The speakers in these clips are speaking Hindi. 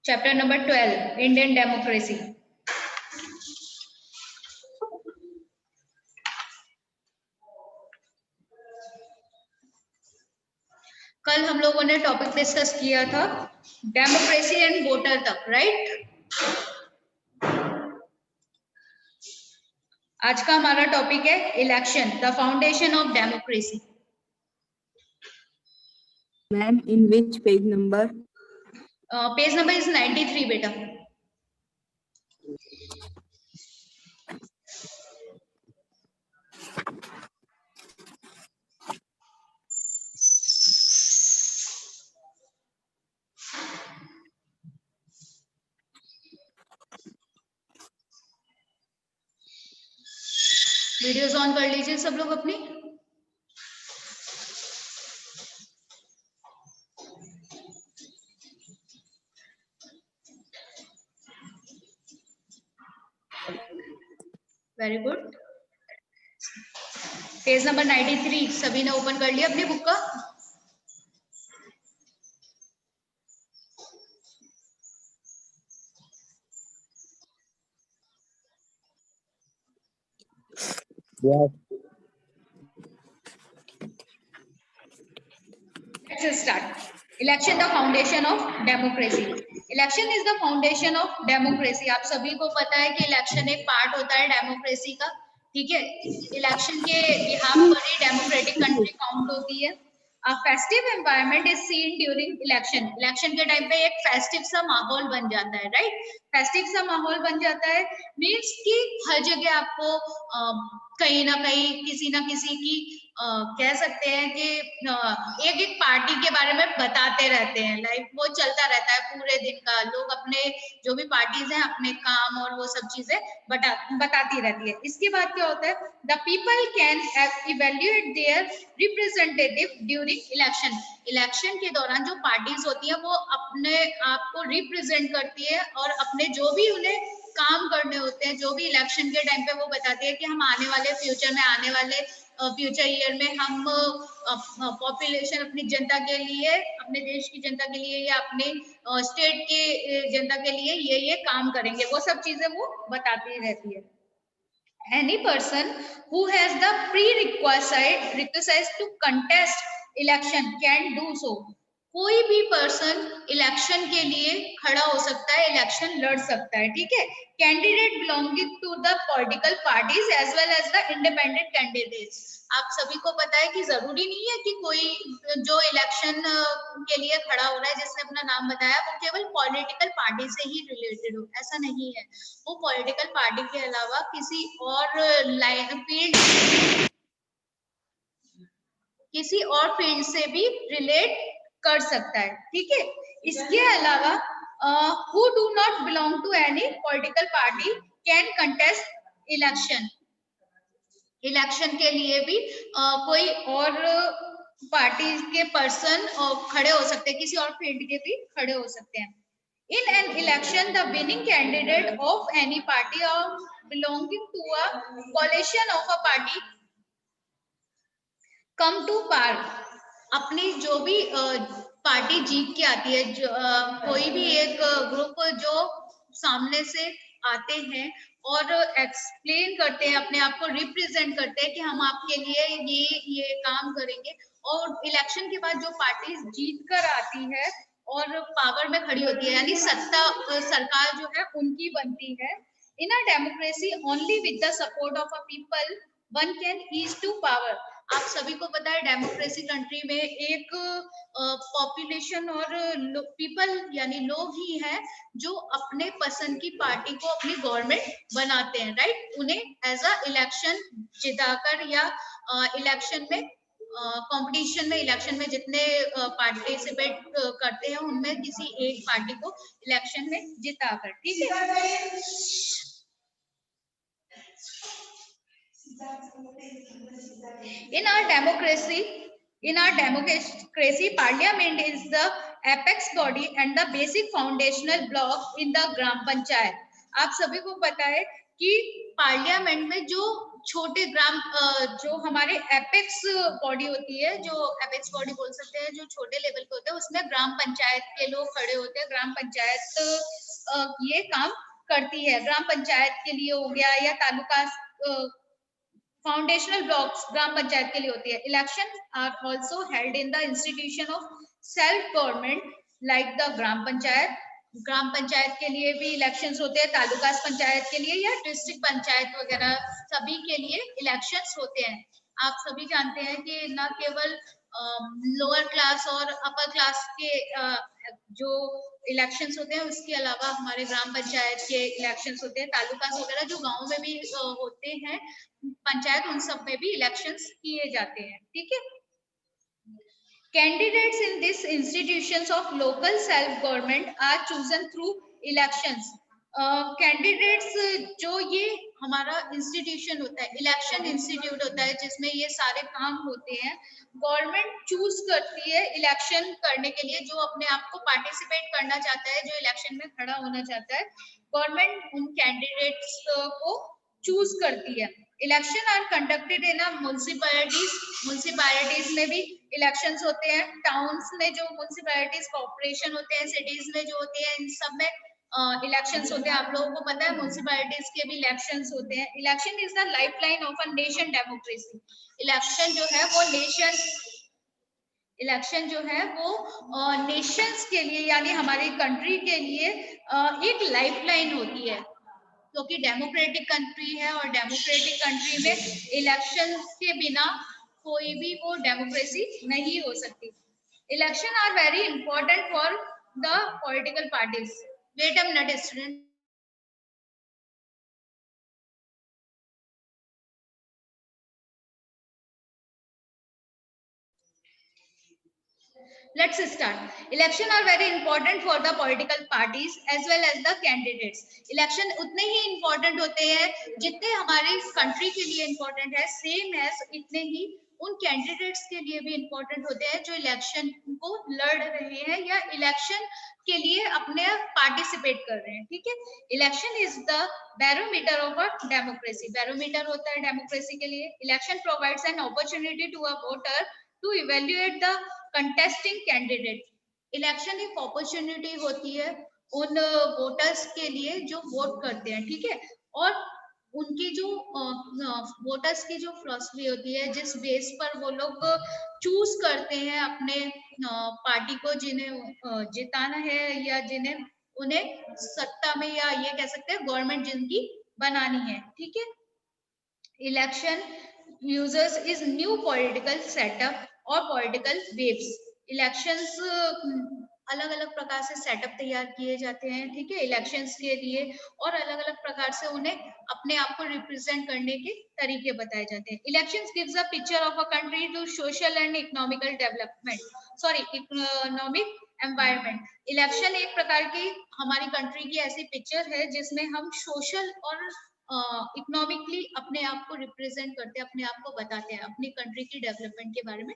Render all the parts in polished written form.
Chapter number 12 Indian democracy. कल हम लोगों ने टॉपिक डिस्कस किया था डेमोक्रेसी एंड वोटर तक, राइट। आज का हमारा टॉपिक है election, the foundation of democracy. Ma'am in which page number? Page number is 93 बेटा। वीडियोस ऑन कर लीजिए सब लोग अपनी। Very good. पेज नंबर 93 सभी ने ओपन कर लिया अपनी बुक का? Let's start. Election the foundation of democracy. Election is the foundation of democracy. आप सभी को पता है कि इलेक्शन एक पार्ट होता है डेमोक्रेसी का, ठीक है। इलेक्शन के बिहाफ पर ही डेमोक्रेटिक कंट्री काउंट होती है। A festive environment is seen during election. Election के टाइम पे एक फेस्टिव सा माहौल बन जाता है, राइट। फेस्टिव सा माहौल बन जाता है मीन्स कि हर जगह आपको कहीं ना कहीं किसी ना किसी की कह सकते हैं कि एक एक पार्टी के बारे में बताते रहते हैं। लाइक वो चलता रहता है पूरे दिन का। लोग अपने जो भी पार्टीज हैं अपने काम और वो सब चीजें बताती रहती है। इसके बाद क्या होता है, the people can evaluate their representative during election. Election के दौरान जो पार्टीज होती है वो अपने आप को रिप्रेजेंट करती है और अपने जो भी उन्हें काम करने होते हैं, जो भी इलेक्शन के टाइम पे वो बताती है कि हम आने वाले फ्यूचर में, आने वाले फ्यूचर ईयर में हम पॉपुलेशन, अपनी जनता के लिए, अपने देश की जनता के लिए या अपने स्टेट की जनता के लिए ये काम करेंगे। वो सब चीजें वो बताती रहती है। Any person who has the prerequisite to contest election can do so. कोई भी पर्सन इलेक्शन के लिए खड़ा हो सकता है, इलेक्शन लड़ सकता है, ठीक है। Candidate belonging to the political parties as well as the independent candidates. आप सभी को पता है कि जरूरी नहीं है कि कोई जो इलेक्शन के लिए खड़ा हो रहा है, जिसने अपना नाम बताया, वो केवल पॉलिटिकल पार्टी से ही रिलेटेड हो, ऐसा नहीं है। वो पॉलिटिकल पार्टी के अलावा किसी और फील्ड से भी रिलेट कर सकता है, ठीक है। इसके अलावा who do not belong to any political party can contest election. Election के लिए भी कोई और पार्टी के पर्सन खड़े हो सकते हैं, किसी और फील्ड के भी खड़े हो सकते हैं। In an election, the winning candidate of any party or belonging to a coalition of a party come to power. अपनी जो भी पार्टी जीत के आती है, कोई भी एक ग्रुप जो सामने से आते हैं और एक्सप्लेन करते हैं, अपने आप को रिप्रेजेंट करते हैं कि हम आपके लिए ये काम करेंगे। और इलेक्शन के बाद जो पार्टी जीत कर आती है और पावर में खड़ी होती है, यानी सरकार जो है उनकी बनती है। In a democracy only with the support of a people one can is to power. आप सभी को पता है डेमोक्रेसी कंट्री में एक पॉपुलेशन और पीपल यानी लोग ही हैं जो अपने पसंद की पार्टी को अपनी गवर्नमेंट बनाते हैं, राइट। उन्हें एज अ इलेक्शन जिताकर या इलेक्शन में कंपटीशन में, इलेक्शन में जितने पार्टिसिपेट करते हैं उनमें किसी एक पार्टी को इलेक्शन में जिताकर, ठीक है। In our democracy, parliament is the apex body and the basic foundational block in the ग्राम पंचायत। आप सभी को पता है कि पार्लियामेंट में जो छोटे ग्राम जो हमारे एपेक्स बॉडी होती है, जो एपेक्स बॉडी बोल सकते हैं, जो छोटे लेवल पे होते हैं, उसमें ग्राम पंचायत के लोग खड़े होते हैं। ग्राम पंचायत ये काम करती है। ग्राम पंचायत के लिए हो गया या तालुका फाउंडेशनल ब्लॉक्स ग्राम पंचायत के लिए होती है। Election are also held in the institution of self government like the gram panchayat. Gram panchayat के लिए भी इलेक्शंस होते हैं, तालुका पंचायत के लिए या डिस्ट्रिक्ट पंचायत वगैरह सभी के लिए इलेक्शंस होते हैं। आप सभी जानते हैं कि न केवल लोअर क्लास और अपर क्लास के जो इलेक्शंस होते हैं, उसके अलावा हमारे ग्राम पंचायत के इलेक्शंस होते हैं, तालुका वगैरह जो गाँव में भी होते हैं पंचायत, उन सब में भी इलेक्शंस किए जाते हैं। ठीक है। Candidates in these institutions of local self-government are chosen through elections. Candidates जो ये हमारा इंस्टीट्यूशन होता है, इलेक्शन इंस्टीट्यूट होता है, जिसमें ये सारे काम होते हैं, गवर्नमेंट चूज करती है इलेक्शन करने के लिए। जो अपने आप को पार्टिसिपेट करना चाहता है, जो इलेक्शन में खड़ा होना चाहता है, गवर्नमेंट उन कैंडिडेट्स को चूज करती है। Election are conducted in municipalities में भी इलेक्शंस होते हैं। टाउन्स में जो म्युनिसिपैलिटीज कॉर्पोरेशन होते हैं, सिटीज में जो होते हैं, इन सब में इलेक्शंस होते हैं। आप लोगों को पता है म्युनिसिपैलिटीज के भी इलेक्शंस होते हैं। Election is the lifeline of a nation democracy. Election जो है वो नेशंस के लिए, यानी हमारी कंट्री के लिए एक लाइफलाइन होती है, क्योंकि डेमोक्रेटिक कंट्री है और डेमोक्रेटिक कंट्री में इलेक्शन के बिना कोई भी वो डेमोक्रेसी नहीं हो सकती। Election are very important for the political parties. Wait a minute student. Let's start. Election are very important for the political parties as well as the candidates. Election उतने ही important होते हैं जितने हमारी country के लिए important है, same as इतने ही उन candidates के लिए भी important होते हैं जो election को लड़ रहे हैं या election के लिए अपने participate कर रहे हैं। ठीक है। Election is the barometer of a democracy. Barometer होता है democracy के लिए। Election provides an opportunity to a voter to evaluate the contesting candidate. Election एक अपॉर्चुनिटी होती है उन वोटर्स के लिए जो वोट करते हैं। ठीक है। और उनकी जो वोटर्स की जो फिलॉसफी होती है, जिस बेस पर वो लोग चूज करते हैं अपने पार्टी को, जिन्हें जिताना है या जिन्हें उन्हें सत्ता में, या ये कह सकते हैं गवर्नमेंट जिनकी बनानी है। ठीक है। Election users is new political setup और पॉलिटिकल वेव्स। इलेक्शंस अलग अलग प्रकार से सेटअप तैयार किए जाते हैं। ठीक है। इलेक्शंस के लिए और अलग अलग प्रकार से उन्हें अपने आप को रिप्रेजेंट करने के तरीके बताए जाते हैं। Elections gives a picture of a country to social and economical economic environment. Election एक प्रकार की हमारी कंट्री की ऐसी पिक्चर है जिसमें हम सोशल और इकोनॉमिकली अपने आप को रिप्रेजेंट करते हैं, अपने आप को बताते हैं, अपनी कंट्री की डेवलपमेंट के बारे में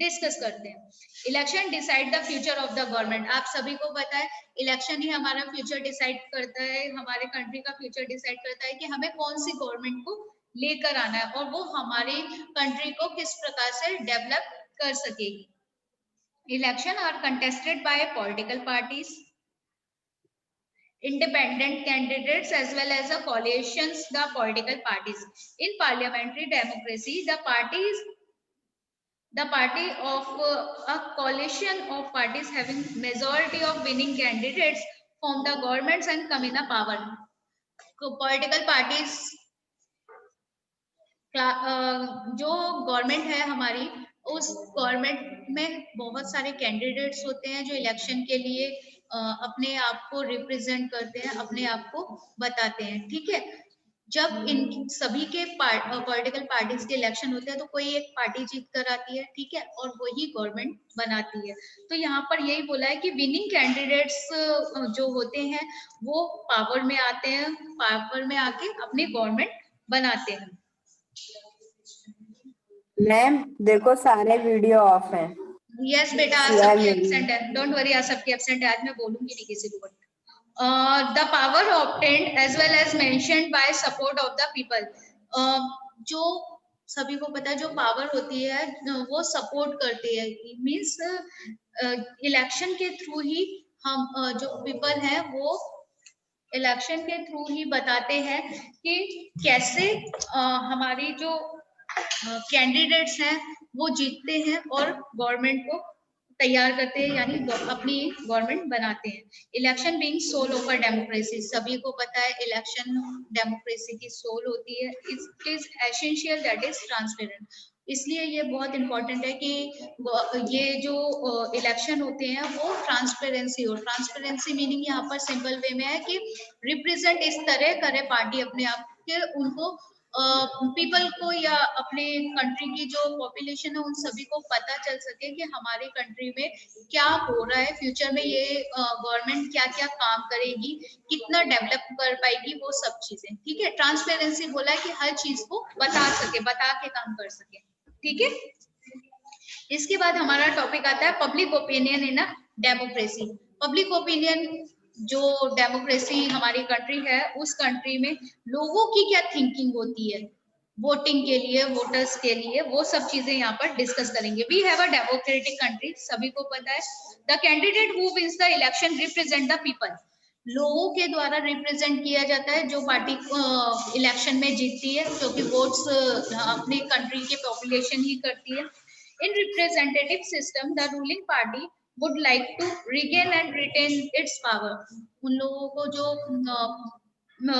डिस्कस करते हैं। Election decide the future of the government. आप सभी को पता है इलेक्शन ही हमारा फ्यूचर डिसाइड करता है, हमारे कंट्री का फ्यूचर डिसाइड करता है कि हमें कौन सी गवर्नमेंट को लेकर आना है और वो हमारी कंट्री को किस प्रकार से डेवलप कर सकेगी। Election are contested by political parties, independent candidates as well as the coalitions, the political parties. In parliamentary democracy, the party of a coalition of parties having majority of winning candidates form the governments and come in a power. Political parties जो गवर्नमेंट है हमारी, उस गवर्नमेंट में बहुत सारे कैंडिडेट्स होते हैं जो इलेक्शन के लिए अपने आप को रिप्रेजेंट करते हैं, अपने आप को बताते हैं। ठीक है। जब इन सभी के पॉलिटिकल पार्टीज के इलेक्शन होते हैं तो कोई एक पार्टी जीत कर आती है। ठीक है। और वही गवर्नमेंट बनाती है। तो यहाँ पर यही बोला है कि विनिंग कैंडिडेट्स जो होते हैं वो पावर में आते हैं, पावर में आके अपनी गवर्नमेंट बनाते हैं। मैम देखो सारे वीडियो ऑफ हैं। यस बेटा, आज सबकी एब्सेंट है, डोंट वरी, आज सबकी एब्सेंट है, आज मैं बोलूंगी नहीं किसी को। The power obtained as well as mentioned by support of the people. जो सभी को पता है जो पावर होती है वो सपोर्ट करती है, मीन्स इलेक्शन के थ्रू ही हम जो पीपल है वो इलेक्शन के थ्रू ही बताते हैं कि कैसे हमारी जो कैंडिडेट्स हैं वो जीतते हैं और गवर्नमेंट को तैयार करते हैं, यानी अपनी गवर्नमेंट बनाते हैं। Election being soul of a democracy, सभी को पता है इलेक्शन डेमोक्रेसी की सोल होती है। It is essential that is transparent, इसलिए ये बहुत इंपॉर्टेंट है कि ये जो इलेक्शन होते हैं वो ट्रांसपेरेंसी हो। ट्रांसपेरेंसी मीनिंग यहाँ पर सिंपल वे में है कि रिप्रेजेंट इस तरह करे पार्टी अपने आप के, उनको पीपल को या अपने कंट्री की जो पॉपुलेशन है उन सभी को पता चल सके कि हमारी कंट्री में क्या हो रहा है, फ्यूचर में ये गवर्नमेंट क्या क्या काम करेगी, कितना डेवलप कर पाएगी, वो सब चीजें। ठीक है, ट्रांसपेरेंसी बोला है कि हर चीज को बता सके, बता के काम कर सके। ठीक है, इसके बाद हमारा टॉपिक आता है public opinion in a democracy. Public opinion जो डेमोक्रेसी हमारी कंट्री है उस कंट्री में लोगों की क्या थिंकिंग होती है वोटिंग के लिए, वोटर्स के लिए, वो सब चीजें यहाँ पर डिस्कस करेंगे। We have a democratic country, सभी को पता है। The candidate who wins the election represent the people, लोगों के द्वारा रिप्रेजेंट किया जाता है जो पार्टी इलेक्शन में जीतती है, क्योंकि वोट्स अपने कंट्री के पॉपुलेशन ही करती है। In representative system, the ruling party would like to regain and retain its power. उन लोगों को जो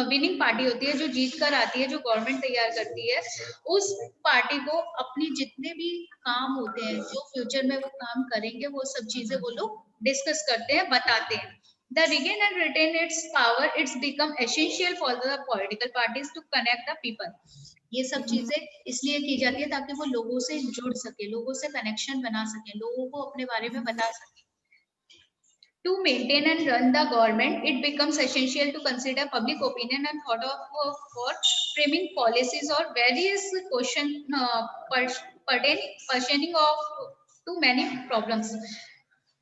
विनिंग पार्टी होती है, जो जीत कर आती है, जो गवर्नमेंट तैयार करती है, उस पार्टी को अपनी जितने भी काम होते हैं, जो फ्यूचर में वो काम करेंगे, वो सब चीजें वो लोग डिस्कस करते हैं, बताते हैं। The regain and retain its power, it's become essential for the political parties to connect the people. ये सब चीजें इसलिए की जाती है ताकि वो लोगों से जुड़ सके, लोगों से कनेक्शन बना सके, लोगों को अपने बारे में बता सके। To maintain and run the government, it becomes essential to consider public opinion and thought of for framing policies or various question pertaining of to many problems.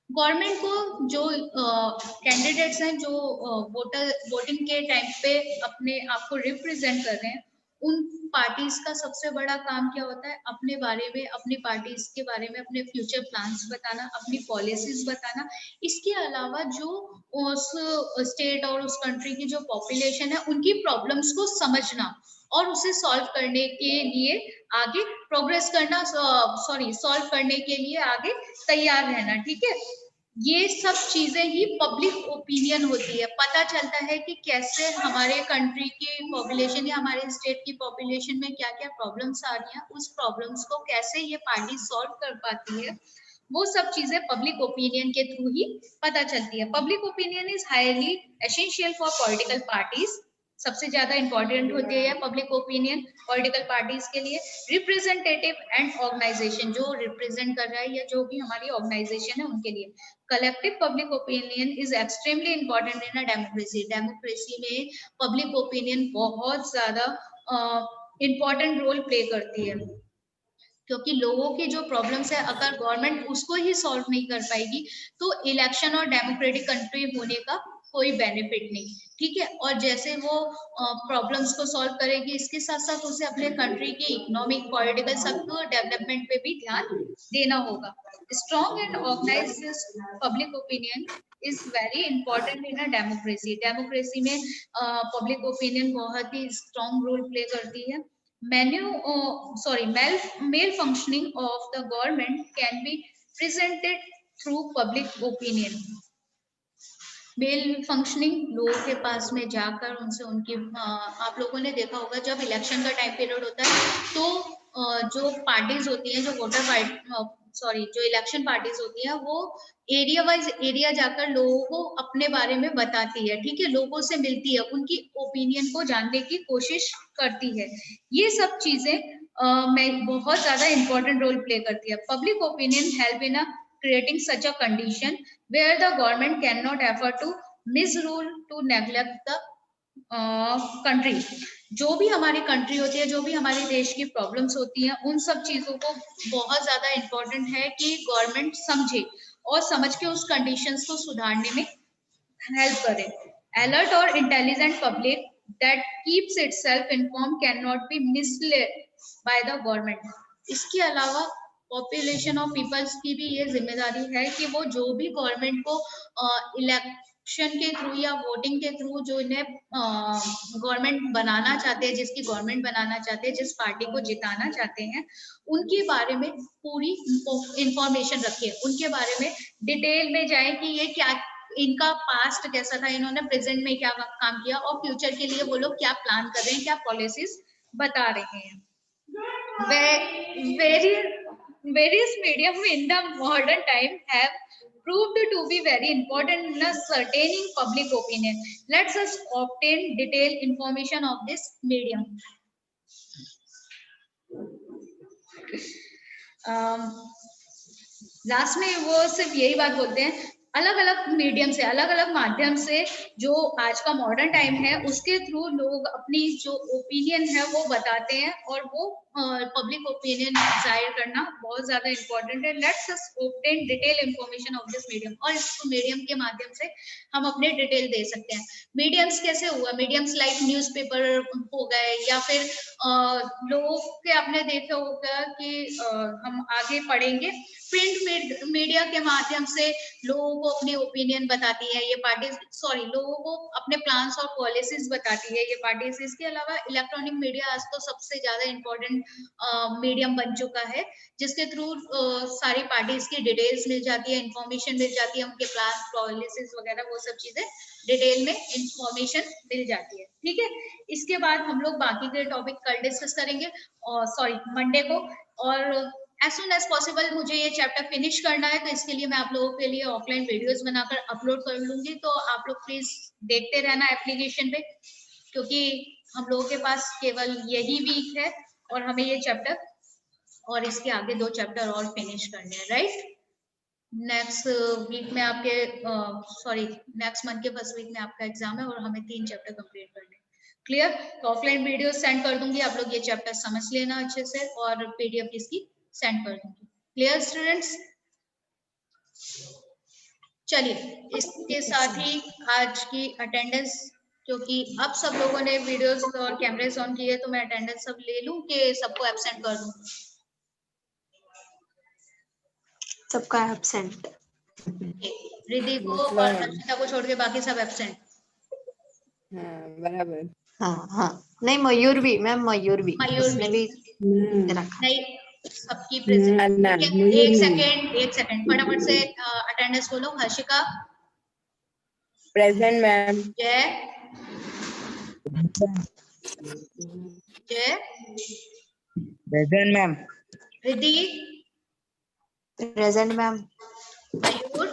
Government को जो कैंडिडेट्स हैं, जो वोटिंग के टाइम पे अपने आप को रिप्रेजेंट कर रहे हैं, उन पार्टीज का सबसे बड़ा काम क्या होता है, अपने बारे में, अपनी पार्टीज के बारे में अपने फ्यूचर प्लान्स बताना, अपनी पॉलिसीज बताना। इसके अलावा जो उस स्टेट और उस कंट्री की जो पॉपुलेशन है उनकी प्रॉब्लम्स को समझना और उसे सॉल्व करने के लिए आगे प्रोग्रेस करना, सॉल्व करने के लिए आगे तैयार रहना। ठीक है, ये सब चीजें ही पब्लिक ओपिनियन होती है। पता चलता है कि कैसे हमारे कंट्री की पॉपुलेशन या हमारे स्टेट की पॉपुलेशन में क्या क्या प्रॉब्लम्स आ रही हैं, उस प्रॉब्लम्स को कैसे ये पार्टी सॉल्व कर पाती है, वो सब चीजें पब्लिक ओपिनियन के थ्रू ही पता चलती है। Public opinion is highly essential for political parties, सबसे ज्यादा इंपॉर्टेंट होती है पब्लिक ओपिनियन पॉलिटिकल पार्टीज के लिए। रिप्रेजेंटेटिव एंड ऑर्गेनाइजेशन, जो रिप्रेजेंट कर रहा है या जो भी हमारी ऑर्गेनाइजेशन है उनके लिए। Collective public opinion is extremely important in a democracy. Democracy में पब्लिक ओपिनियन बहुत ज्यादा इंपॉर्टेंट रोल प्ले करती है, क्योंकि लोगों की जो प्रॉब्लम्स है अगर गवर्नमेंट उसको ही सॉल्व नहीं कर पाएगी तो इलेक्शन और डेमोक्रेटिक कंट्री होने का कोई बेनिफिट नहीं। ठीक है, और जैसे वो प्रॉब्लम्स को सॉल्व करेगी, इसके साथ साथ उसे अपने कंट्री की इकोनॉमिक, पॉलिटिकल सब डेवलपमेंट पे भी ध्यान देना होगा। Strong and organised public opinion is very important in a democracy. Democracy में पब्लिक ओपिनियन बहुत ही स्ट्रॉन्ग रोल प्ले करती है। Malfunctioning of the government can be presented through public opinion. Malfunctioning, लोगों के पास में जाकर उनसे उनकी आप लोगों ने देखा होगा जब इलेक्शन का टाइम पीरियड होता है तो जो पार्टीज होती हैं, जो जो इलेक्शन पार्टीज होती हैं, वो एरिया वाइज एरिया जाकर लोगों को अपने बारे में बताती है। ठीक है, लोगों से मिलती है, उनकी ओपिनियन को जानने की कोशिश करती है। ये सब चीजें में बहुत ज्यादा इंपॉर्टेंट रोल प्ले करती है। Public opinion help in creating such a condition where the government cannot afford to misrule to neglect the country. जो भी हमारी कंट्री होती है, जो भी हमारे देश की प्रॉब्लम्स होती हैं, उन सब चीजों को बहुत ज्यादा इंपॉर्टेंट है कि गवर्नमेंट समझे और समझ के उस कंडीशंस को सुधारने में हेल्प करे। अलर्ट और intelligent public that keeps itself informed cannot be misled by the government. इसके अलावा पॉपुलेशन ऑफ पीपल्स की भी ये जिम्मेदारी है कि वो जो भी गवर्नमेंट को इलेक्शन के थ्रू या वोटिंग के थ्रू जो इन्हें गवर्नमेंट बनाना चाहते हैं, जिसकी गवर्नमेंट बनाना चाहते हैं, जिस पार्टी को जिताना चाहते हैं, उनके बारे में पूरी इंफॉर्मेशन रखें, उनके बारे में डिटेल में जाए कि ये क्या, इनका पास्ट कैसा था, इन्होंने प्रेजेंट में क्या काम किया और फ्यूचर के लिए वो लोग क्या प्लान कर रहे हैं, क्या पॉलिसीज बता रहे हैं. Various medium in the modern time have proved to be very important in ascertaining public opinion. Let's us obtain detailed information of this medium. Last में वो सिर्फ यही बात बोलते हैं, अलग अलग मीडियम से, अलग अलग माध्यम से जो आज का मॉडर्न टाइम है उसके थ्रू लोग अपनी जो ओपिनियन है वो बताते हैं और वो पब्लिक ओपिनियन जाहिर करना बहुत ज्यादा इंपॉर्टेंट है. Let's us obtain detail information of this medium, और इस मीडियम के माध्यम से हम अपने डिटेल दे सकते हैं. मीडियम्स कैसे हुआ? मीडियम्स लाइक न्यूज़पेपर हो गए, या फिर लोगों के आपने देखा होगा कि हम आगे पढ़ेंगे, प्रिंट मीडिया के माध्यम से लोगों को अपनी ओपिनियन बताती है ये पार्टीज, लोगों को अपने प्लान्स और पॉलिसीज बताती है ये पार्टीज. इसके अलावा इलेक्ट्रॉनिक मीडिया आज तो सबसे ज्यादा इंपॉर्टेंट मीडियम बन चुका है, जिसके थ्रू सारी पार्टीज की डिटेल्स मिल जाती है, इंफॉर्मेशन मिल जाती है, उनके प्लान, पॉलिसीज वगैरह वो सब चीजें डिटेल में इंफॉर्मेशन मिल जाती है. ठीक है, इसके बाद हम लोग बाकी के टॉपिक कल डिस्कस करेंगे, और मंडे को. और as soon as possible मुझे ये चैप्टर फिनिश करना है, तो इसके लिए मैं आप लोगों के लिए ऑफलाइन वीडियोस बनाकर अपलोड कर लूंगी. तो आप लोग प्लीज देखते रहना एप्लीकेशन पे, क्योंकि हम लोगों के पास केवल यही वीक है और हमें ये चैप्टर और इसके आगे 2 चैप्टर और फिनिश करने हैं. राइट, नेक्स्ट वीक में आपके नेक्स्ट मंथ के फर्स्ट वीक में आपका एग्जाम है और हमें 3 चैप्टर कंप्लीट करने हैं. क्लियर? तो ऑफलाइन वीडियो सेंड कर दूंगी, आप लोग ये चैप्टर समझ लेना अच्छे से, और पीडीएफ इसकी सेंड कर दूंगी. Clear students? चलिए, इसके साथ ही आज की अटेंडेंस, क्योंकि अब सब लोगों ने वीडियोस और कैमरेस ऑन किए, तो मैं अटेंडेंस सब ले लूं कि सबको एब्सेंट कर दूं? सबका एब्सेंट. रिद्धि को और रचिता को छोड़ के बाकी सब एब्सेंट. हाँ बराबर. हाँ, नहीं मयूर भी मैम, मयूर भी भी रखा. नहीं, सबकी प्रेजेंट. एक सेकंड फटाफट से अटेंडेंस बोलो. Harshika present ma'am. Jay present ma'am. Riddhi present ma'am. Mayur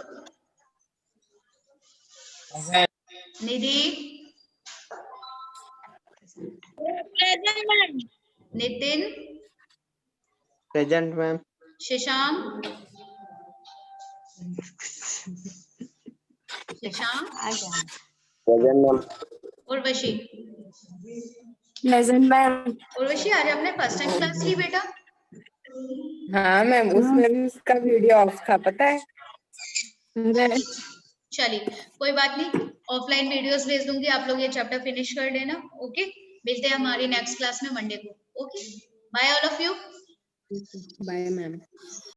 Nidhi present ma'am. Nitin present ma'am. Shashank present ma'am. Urvashi. Present ma'am. Urvashi आज आपने फर्स्ट टाइम क्लास ली बेटा? हाँ मैम, उसमें भी उसका वीडियो ऑफ था, पता है. चलिए कोई बात नहीं, ऑफलाइन वीडियोस भेज दूंगी, आप लोग ये चैप्टर फिनिश कर लेना. ओके, मिलते हैं हमारी नेक्स्ट क्लास में मंडे को. Okay, bye all of you. Bye ma'am.